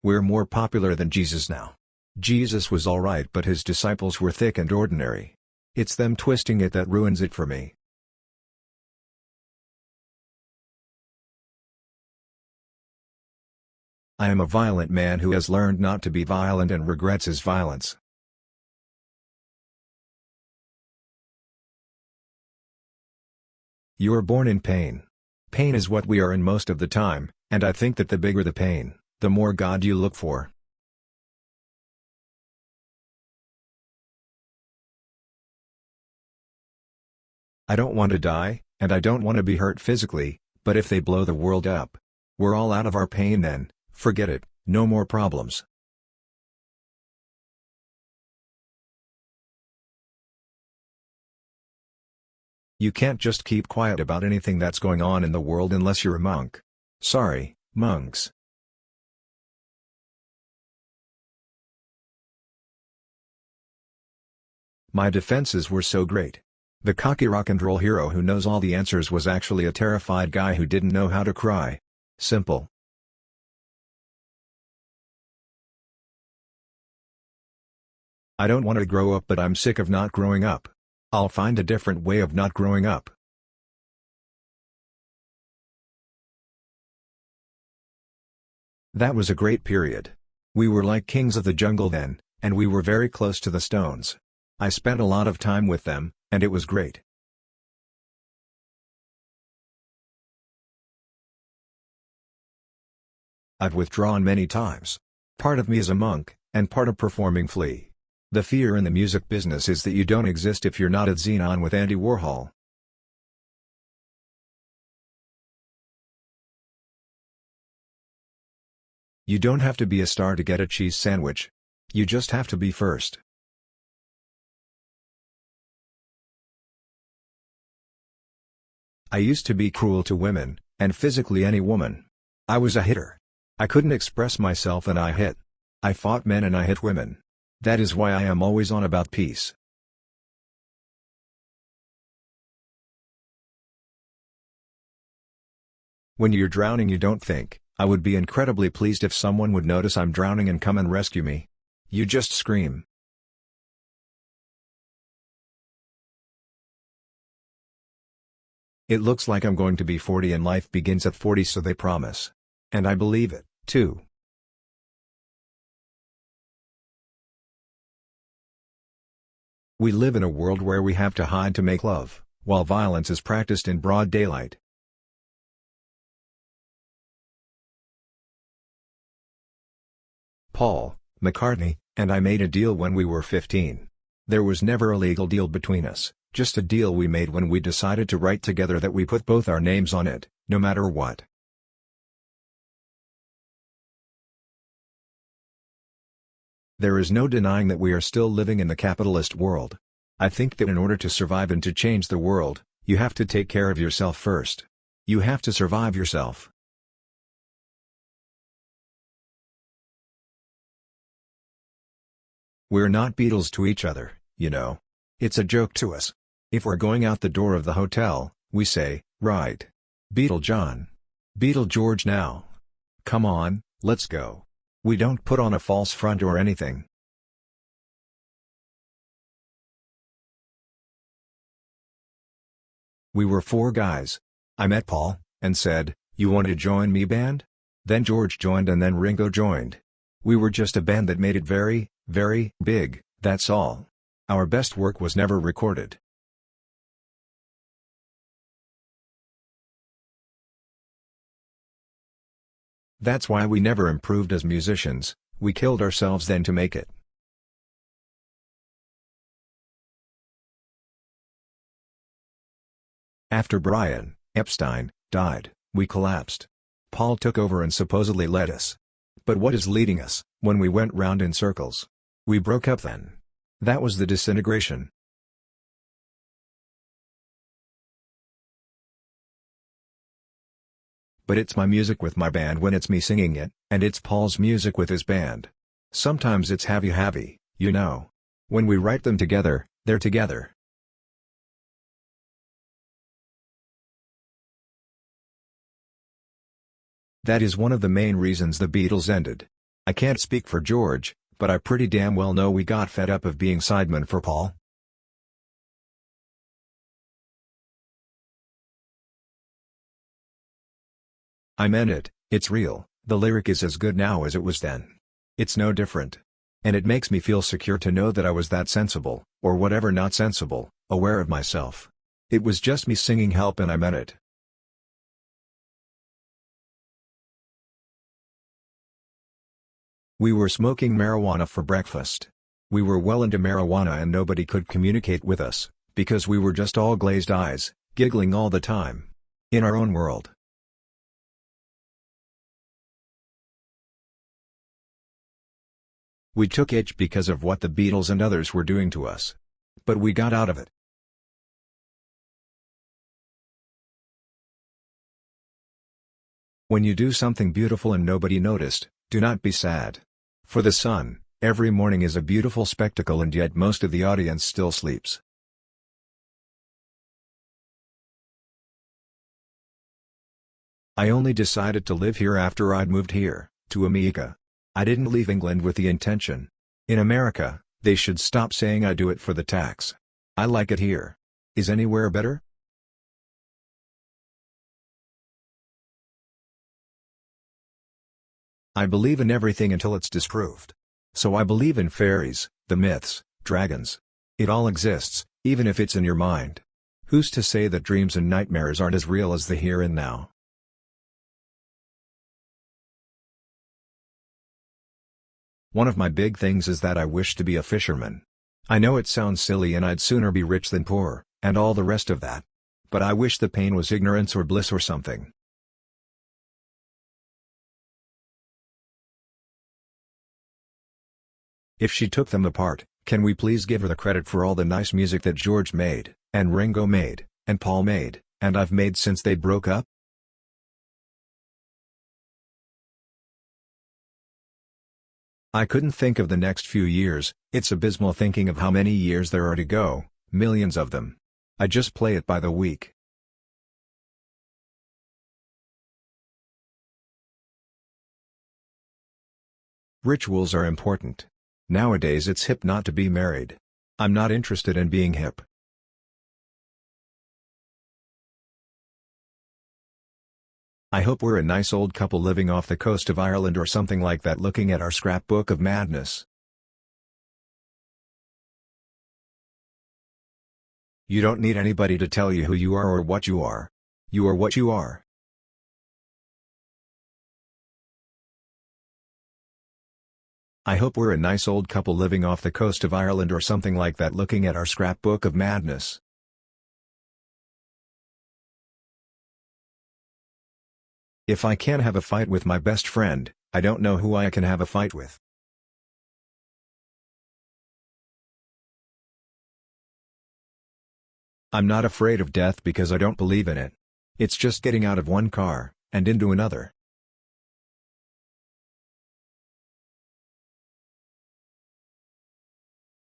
We're more popular than Jesus now. Jesus was alright, but his disciples were thick and ordinary. It's them twisting it that ruins it for me. I am a violent man who has learned not to be violent and regrets his violence. You are born in pain. Pain is what we are in most of the time, and I think that the bigger the pain, the more God you look for. I don't want to die, and I don't want to be hurt physically, but if they blow the world up, we're all out of our pain then. Forget it, no more problems. You can't just keep quiet about anything that's going on in the world unless you're a monk. Sorry, monks. My defenses were so great. The cocky rock and roll hero who knows all the answers was actually a terrified guy who didn't know how to cry. Simple. I don't want to grow up, but I'm sick of not growing up. I'll find a different way of not growing up. That was a great period. We were like kings of the jungle then, and we were very close to the Stones. I spent a lot of time with them, and it was great. I've withdrawn many times. Part of me is a monk, and part a performing flea. The fear in the music business is that you don't exist if you're not at Xenon with Andy Warhol. You don't have to be a star to get a cheese sandwich. You just have to be first. I used to be cruel to women, and physically any woman. I was a hitter. I couldn't express myself and I hit. I fought men and I hit women. That is why I am always on about peace. When you're drowning, you don't think, I would be incredibly pleased if someone would notice I'm drowning and come and rescue me. You just scream. It looks like I'm going to be 40 and life begins at 40, so they promise. And I believe it, too. We live in a world where we have to hide to make love, while violence is practiced in broad daylight. Paul McCartney and I made a deal when we were 15. There was never a legal deal between us, just a deal we made when we decided to write together that we put both our names on it, no matter what. There is no denying that we are still living in the capitalist world. I think that in order to survive and to change the world, you have to take care of yourself first. You have to survive yourself. We're not Beatles to each other, you know. It's a joke to us. If we're going out the door of the hotel, we say, right. Beatle John. Beatle George now. Come on, let's go. We don't put on a false front or anything. We were 4 guys. I met Paul, and said, "You want to join me band?" Then George joined and then Ringo joined. We were just a band that made it very, very big, that's all. Our best work was never recorded. That's why we never improved as musicians, we killed ourselves then to make it. After Brian Epstein died, we collapsed. Paul took over and supposedly led us. But what is leading us, when we went round in circles? We broke up then. That was the disintegration. But it's my music with my band when it's me singing it, and it's Paul's music with his band. Sometimes it's heavy, you know. When we write them together, they're together. That is one of the main reasons the Beatles ended. I can't speak for George, but I pretty damn well know we got fed up of being sidemen for Paul. I meant it, it's real, the lyric is as good now as it was then. It's no different. And it makes me feel secure to know that I was that sensible, or whatever not sensible, aware of myself. It was just me singing help and I meant it. We were smoking marijuana for breakfast. We were well into marijuana and nobody could communicate with us, because we were just all glazed eyes, giggling all the time. In our own world. We took edge because of what the Beatles and others were doing to us. But we got out of it. When you do something beautiful and nobody noticed, do not be sad. For the sun, every morning is a beautiful spectacle and yet most of the audience still sleeps. I only decided to live here after I'd moved here, to America. I didn't leave England with the intention. In America, they should stop saying I do it for the tax. I like it here. Is anywhere better? I believe in everything until it's disproved. So I believe in fairies, the myths, dragons. It all exists, even if it's in your mind. Who's to say that dreams and nightmares aren't as real as the here and now? One of my big things is that I wish to be a fisherman. I know it sounds silly and I'd sooner be rich than poor, and all the rest of that. But I wish the pain was ignorance or bliss or something. If she took them apart, can we please give her the credit for all the nice music that George made, and Ringo made, and Paul made, and I've made since they broke up? I couldn't think of the next few years. It's abysmal thinking of how many years there are to go, millions of them. I just play it by the week. Rituals are important. Nowadays it's hip not to be married. I'm not interested in being hip. I hope we're a nice old couple living off the coast of Ireland or something like that, looking at our scrapbook of madness. You don't need anybody to tell you who you are or what you are. You are what you are. I hope we're a nice old couple living off the coast of Ireland or something like that, looking at our scrapbook of madness. If I can't have a fight with my best friend, I don't know who I can have a fight with. I'm not afraid of death because I don't believe in it. It's just getting out of one car, and into another.